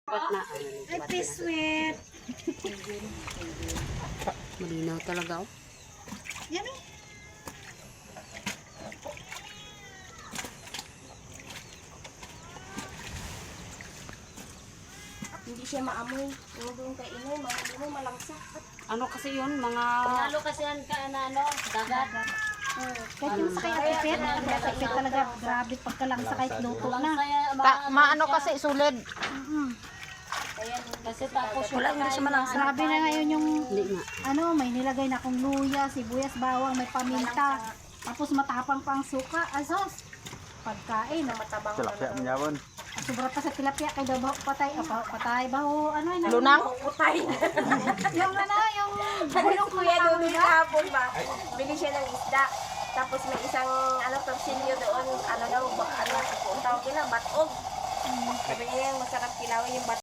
Ay, sweet. Malinaw talaga oh. Yan o. Hindi siya maamoy. Yung doon kay Ino, maamoy malangsa. Ano kasi yun, mga... Panalo kasi yan ka na dagat. Kahit yung sa kaya ipit, ipit talaga. Grabe pagkalangsa kahit luto na. Maano kasi sulid. Ayan, kasi tapos Wala nga siya malangsa. Grabe na ngayon yung, Hindi nga. ano, may nilagay na akong luya, sibuyas, bawang, may paminta. Tapos matapang pang suka. Asos, pagkain. matabang Tilapia menyawon. Sobra pa sa tilapia kay daw patay, patay baho, ano yun? Lunang? utay. Yung ano, yung Yung kuya doon kahapon ba? Bili siya ng isda. Tapos may isang torsilyo doon, ano daw, ano, tawag nila, batog. Sabi niya yung masarap kilawin yung batog.